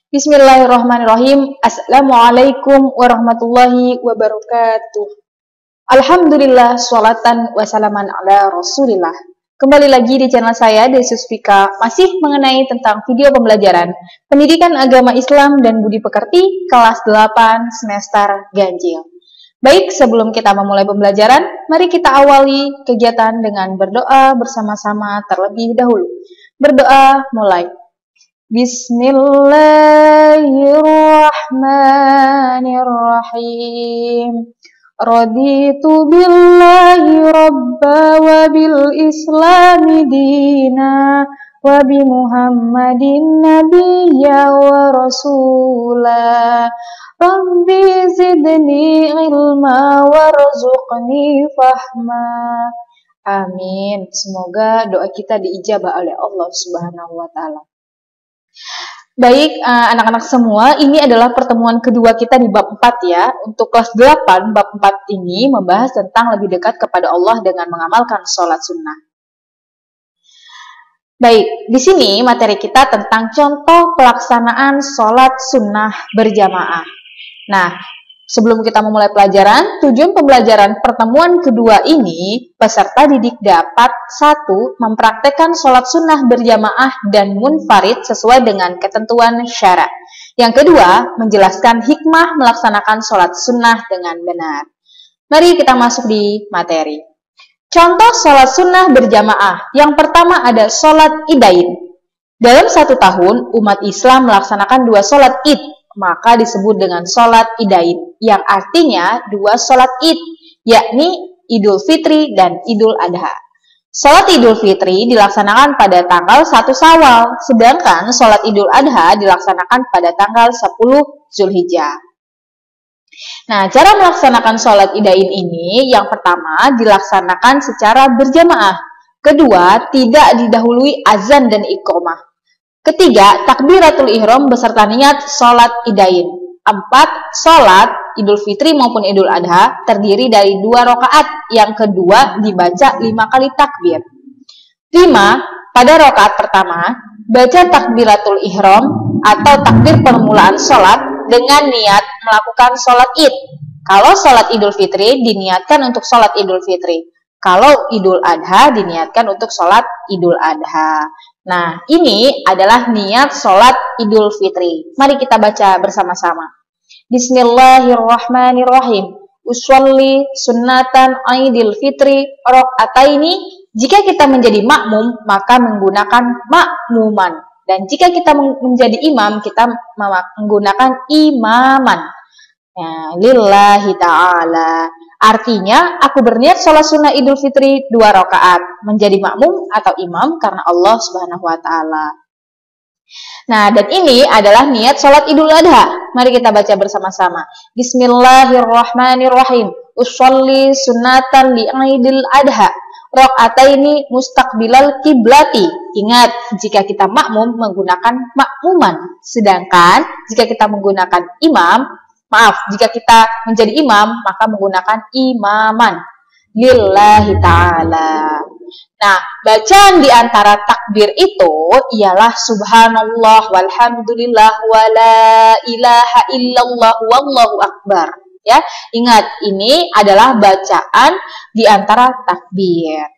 Bismillahirrahmanirrahim. Assalamualaikum warahmatullahi wabarakatuh. Alhamdulillah, sholatan wassalaman ala rasulillah. Kembali lagi di channel saya, Desus Fika, masih mengenai tentang video pembelajaran Pendidikan Agama Islam dan Budi Pekerti, kelas 8, semester ganjil. Baik, sebelum kita memulai pembelajaran, mari kita awali kegiatan dengan berdoa bersama-sama terlebih dahulu. Berdoa mulai. Bismillahirrahmanirrahim. Raditu billahi rabba wa bil islami dina wa bi muhammadin nabiyya wa rasulah. Rabbi zidni ilma warzuqni fahma. Amin. Semoga doa kita diijabah oleh Allah Subhanahu wa taala. Baik, anak-anak semua, ini adalah pertemuan kedua kita di bab 4 ya. Untuk kelas 8, bab 4 ini membahas tentang lebih dekat kepada Allah dengan mengamalkan sholat sunnah. Baik, di sini materi kita tentang contoh pelaksanaan sholat sunnah berjamaah. Nah, sebelum kita memulai pelajaran, tujuan pembelajaran pertemuan kedua ini, peserta didik dapat 1. Mempraktekkan sholat sunnah berjamaah dan munfarid sesuai dengan ketentuan syara. Yang kedua, menjelaskan hikmah melaksanakan sholat sunnah dengan benar. Mari kita masuk di materi. Contoh sholat sunnah berjamaah. Yang pertama ada sholat idain. Dalam 1 tahun, umat Islam melaksanakan 2 sholat id, maka disebut dengan sholat idain, yang artinya 2 sholat id, yakni Idul Fitri dan Idul Adha. Sholat Idul Fitri dilaksanakan pada tanggal 1 Syawal, sedangkan sholat Idul Adha dilaksanakan pada tanggal 10 Zulhijjah. Nah, cara melaksanakan sholat idain ini, yang pertama dilaksanakan secara berjamaah, kedua tidak didahului azan dan iqomah, ketiga, takbiratul ihram beserta niat sholat idain. 4. Sholat Idul Fitri maupun Idul Adha terdiri dari 2 rakaat, yang kedua dibaca 5 kali takbir. 5. Pada rakaat pertama, baca takbiratul ihram atau takbir permulaan sholat dengan niat melakukan sholat id. Kalau sholat Idul Fitri diniatkan untuk sholat Idul Fitri. Kalau Idul Adha diniatkan untuk sholat Idul Adha. Nah, ini adalah niat sholat Idul Fitri. Mari kita baca bersama-sama. Bismillahirrahmanirrahim. Usolli sunnatan Idul Fitri rakaataini. Jika kita menjadi makmum, maka menggunakan makmuman. Dan jika kita menjadi imam, kita menggunakan imaman. Ya, lillahi ta'ala. Artinya, aku berniat sholat sunnah Idul Fitri 2 rakaat, menjadi makmum atau imam karena Allah Subhanahu wa taala. Nah, dan ini adalah niat sholat Idul Adha. Mari kita baca bersama-sama. Bismillahirrahmanirrahim. Usolli sunnatan li Idul Adha. Rakaataini mustaqbilal kiblati. Ingat, jika kita makmum menggunakan makmuman, sedangkan jika kita menggunakan jika kita menjadi imam, maka menggunakan imaman. Lillahi ta'ala. Nah, bacaan di antara takbir itu ialah subhanallah walhamdulillah wa la ilaha illallah wallahu akbar. Ya, ingat, ini adalah bacaan di antara takbir.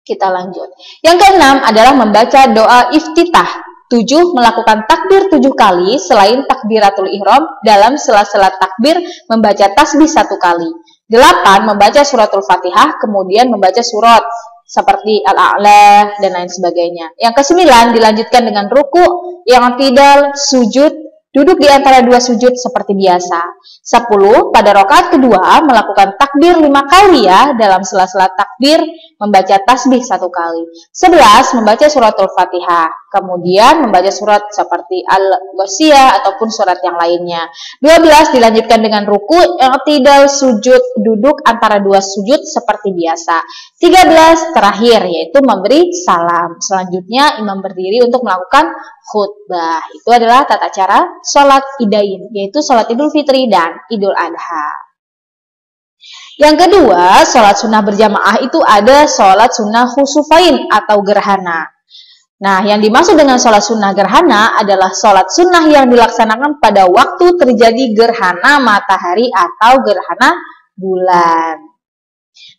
Kita lanjut. Yang keenam adalah membaca doa iftitah. 7. Melakukan takbir 7 kali selain takbiratul ihram, dalam sela-sela takbir membaca tasbih 1 kali. 8. Membaca suratul Fatihah, kemudian membaca surat seperti Al-A'la dan lain sebagainya. Yang ke-9 dilanjutkan dengan ruku, yang i'tidal, sujud, duduk di antara 2 sujud seperti biasa. 10. Pada rakaat kedua melakukan takbir 5 kali ya, dalam sela-sela takbir membaca tasbih 1 kali. 11. Membaca suratul Fatihah, kemudian membaca surat seperti Al-Ghasyiyah ataupun surat yang lainnya. 12. Dilanjutkan dengan ruku, i'tidal, sujud, duduk antara 2 sujud seperti biasa. 13. Terakhir yaitu memberi salam. Selanjutnya imam berdiri untuk melakukan khutbah. Itu adalah tata cara sholat idain, yaitu sholat Idul Fitri dan Idul Adha. Yang kedua, sholat sunnah berjamaah itu ada sholat sunnah khusufain atau gerhana. Nah, yang dimaksud dengan sholat sunnah gerhana adalah sholat sunnah yang dilaksanakan pada waktu terjadi gerhana matahari atau gerhana bulan.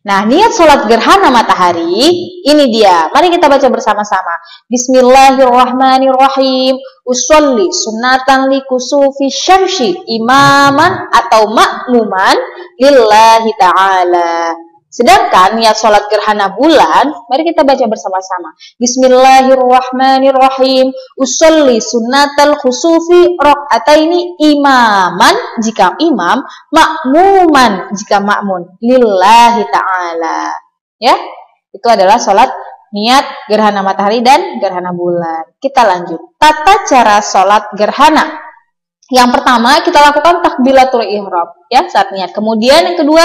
Nah, niat sholat gerhana matahari, ini dia. Mari kita baca bersama-sama. Bismillahirrahmanirrahim. Usolli sunnatan li kusufi syamsi imaman atau ma'muman lillahi ta'ala. Sedangkan niat sholat gerhana bulan, mari kita baca bersama-sama. Bismillahirrahmanirrahim. Usolli sunnatal khusufi rok'ataini imaman jika imam, makmuman jika makmun, lillahi ta'ala. Ya, itu adalah sholat niat gerhana matahari dan gerhana bulan. Kita lanjut. Tata cara sholat gerhana. Yang pertama kita lakukan takbiratul ihram ya saat niat. Kemudian yang kedua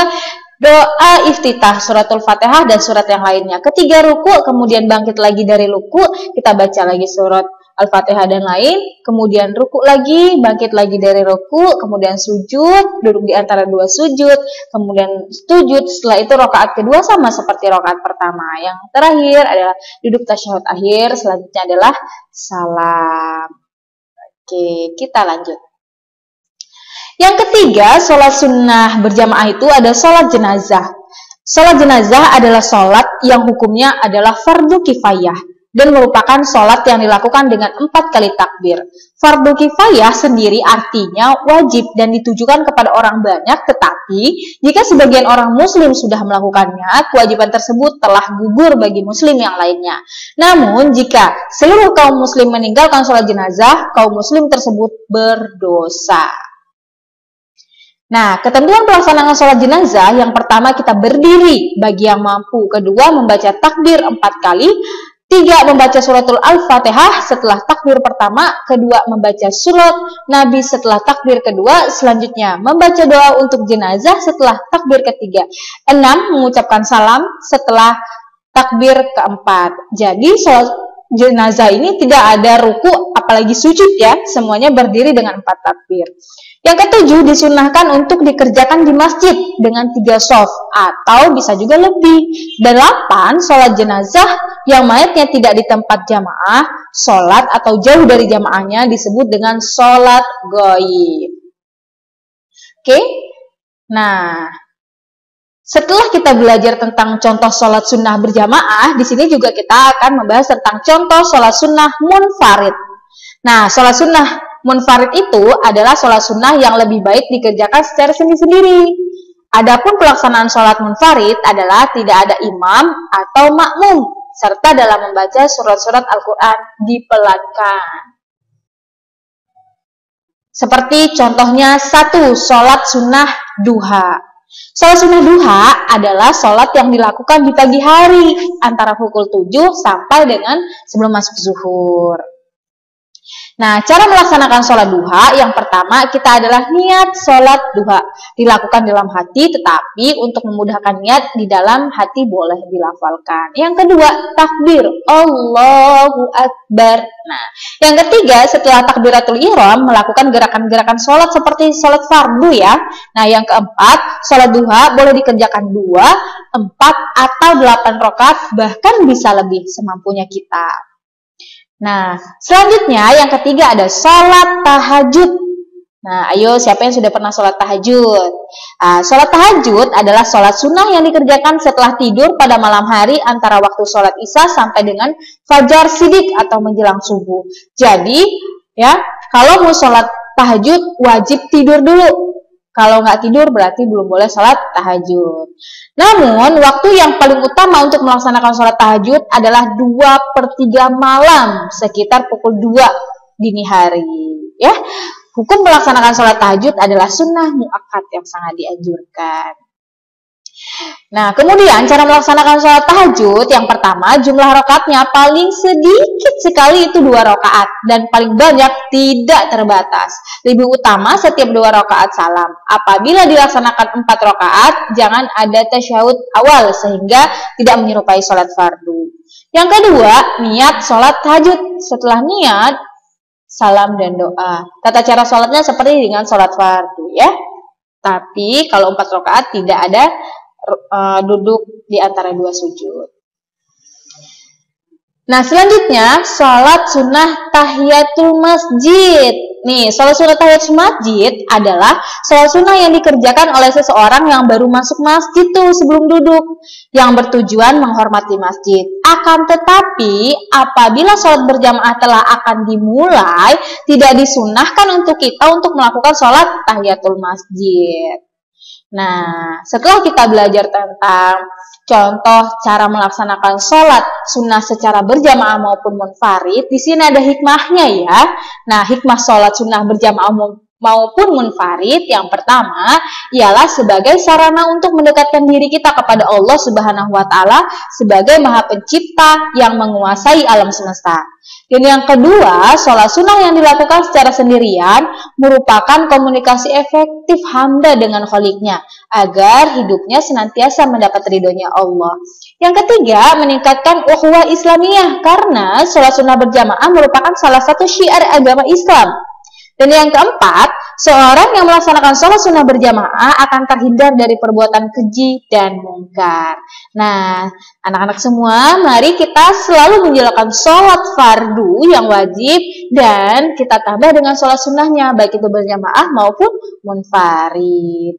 doa iftitah suratul Fatihah dan surat yang lainnya. Ketiga ruku, kemudian bangkit lagi dari ruku, kita baca lagi surat Al-Fatihah dan lain, kemudian ruku lagi, bangkit lagi dari ruku, kemudian sujud, duduk di antara dua sujud, kemudian sujud, setelah itu rakaat kedua sama seperti rakaat pertama. Yang terakhir adalah duduk tasyahud akhir, selanjutnya adalah salam. Oke, kita lanjut. Yang ketiga, sholat sunnah berjamaah itu ada sholat jenazah. Sholat jenazah adalah sholat yang hukumnya adalah fardu kifayah dan merupakan sholat yang dilakukan dengan 4 kali takbir. Fardu kifayah sendiri artinya wajib dan ditujukan kepada orang banyak, tetapi jika sebagian orang muslim sudah melakukannya, kewajiban tersebut telah gugur bagi muslim yang lainnya. Namun, jika seluruh kaum muslim meninggalkan sholat jenazah, kaum muslim tersebut berdosa. Nah, ketentuan pelaksanaan sholat jenazah, yang pertama kita berdiri bagi yang mampu, kedua membaca takbir 4 kali, tiga membaca suratul Al-Fatihah setelah takbir pertama, kedua membaca surat Nabi setelah takbir kedua, selanjutnya membaca doa untuk jenazah setelah takbir ketiga, 6 mengucapkan salam setelah takbir keempat. Jadi sholat jenazah ini tidak ada ruku apalagi sujud ya, semuanya berdiri dengan 4 takbir. Yang ketujuh, disunahkan untuk dikerjakan di masjid dengan 3 shaf atau bisa juga lebih. 8, sholat jenazah yang mayatnya tidak di tempat jamaah, sholat atau jauh dari jamaahnya disebut dengan sholat ghaib. Oke, nah setelah kita belajar tentang contoh sholat sunnah berjamaah, di sini juga kita akan membahas tentang contoh sholat sunnah munfarid. Nah, sholat sunnah munfarid itu adalah sholat sunnah yang lebih baik dikerjakan secara sendiri-sendiri. Adapun pelaksanaan sholat munfarid adalah tidak ada imam atau makmum, serta dalam membaca surat-surat Al-Quran dipelankan. Seperti contohnya 1, sholat sunnah duha. Sholat sunnah duha adalah sholat yang dilakukan di pagi hari antara pukul 7 sampai dengan sebelum masuk zuhur. Nah, cara melaksanakan sholat duha, yang pertama kita adalah niat sholat duha. Dilakukan dalam hati, tetapi untuk memudahkan niat di dalam hati boleh dilafalkan. Yang kedua, takbir, Allahu Akbar. Nah, yang ketiga, setelah takbiratul ihram, melakukan gerakan-gerakan sholat seperti sholat fardu ya. Nah, yang keempat, sholat duha boleh dikerjakan 2, 4, atau 8 rakaat, bahkan bisa lebih semampunya kita. Nah, selanjutnya yang ketiga ada sholat tahajud. Nah, ayo siapa yang sudah pernah sholat tahajud? Sholat tahajud adalah sholat sunnah yang dikerjakan setelah tidur pada malam hari antara waktu sholat isya sampai dengan fajar sidik atau menjelang subuh. Jadi, ya, kalau mau sholat tahajud wajib tidur dulu. Kalau nggak tidur berarti belum boleh sholat tahajud. Namun, waktu yang paling utama untuk melaksanakan sholat tahajud adalah 2/3 malam, sekitar pukul 2 dini hari. Ya, hukum melaksanakan sholat tahajud adalah sunnah muakkad yang sangat dianjurkan. Nah, kemudian cara melaksanakan sholat tahajud, yang pertama jumlah rakaatnya paling sedikit sekali itu 2 rakaat dan paling banyak tidak terbatas. Lebih utama setiap 2 rakaat salam. Apabila dilaksanakan 4 rakaat, jangan ada tasyahud awal sehingga tidak menyerupai sholat fardu. Yang kedua, niat sholat tahajud. Setelah niat, salam dan doa. Tata cara sholatnya seperti dengan sholat fardu ya. Tapi kalau 4 rakaat tidak ada duduk di antara 2 sujud. Nah, selanjutnya sholat sunnah tahiyatul masjid. Nih, sholat sunnah tahiyatul masjid adalah sholat sunnah yang dikerjakan oleh seseorang yang baru masuk masjid tuh sebelum duduk, yang bertujuan menghormati masjid. Akan tetapi, apabila sholat berjamaah telah akan dimulai, tidak disunnahkan untuk kita untuk melakukan sholat tahiyatul masjid. Nah, setelah kita belajar tentang contoh cara melaksanakan sholat sunnah secara berjamaah maupun munfarid, di sini ada hikmahnya ya. Nah, hikmah sholat sunnah berjamaah maupun munfarid yang pertama ialah sebagai sarana untuk mendekatkan diri kita kepada Allah Subhanahu wa taala sebagai Maha Pencipta yang menguasai alam semesta. Dan yang kedua, sholat sunnah yang dilakukan secara sendirian merupakan komunikasi efektif hamba dengan kholiknya agar hidupnya senantiasa mendapat ridhonya Allah. Yang ketiga, meningkatkan ukhuwah Islamiyah karena sholat sunnah berjamaah merupakan salah satu syiar agama Islam. Dan yang keempat, seorang yang melaksanakan sholat sunnah berjamaah akan terhindar dari perbuatan keji dan mungkar. Nah, anak-anak semua, mari kita selalu menjalankan sholat fardu yang wajib dan kita tambah dengan sholat sunnahnya, baik itu berjamaah maupun munfarid.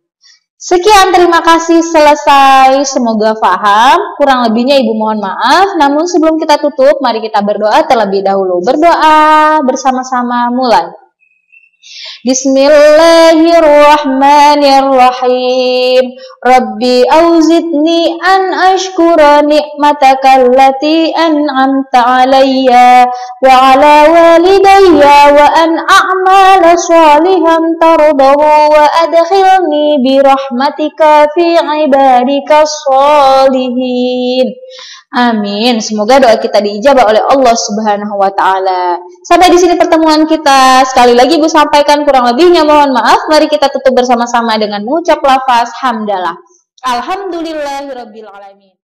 Sekian, terima kasih, selesai. Semoga paham. Kurang lebihnya Ibu mohon maaf. Namun sebelum kita tutup, mari kita berdoa terlebih dahulu. Berdoa bersama-sama, mulai. Bismillahirrahmanirrahim. Rabbi auzidni an ashkura ni'mataka allati an'amta alayya wa ala walidayya wa an a'mala shalihan tardahu wa adkhilni birahmatika fi ibadika sholihin. Amin. Semoga doa kita diijabah oleh Allah Subhanahu wa taala. Sampai di sini pertemuan kita. Sekali lagi Ibu sampaikan, kurang lebihnya mohon maaf. Mari kita tutup bersama-sama dengan mengucap lafaz hamdalah. Alhamdulillahirabbil alamin.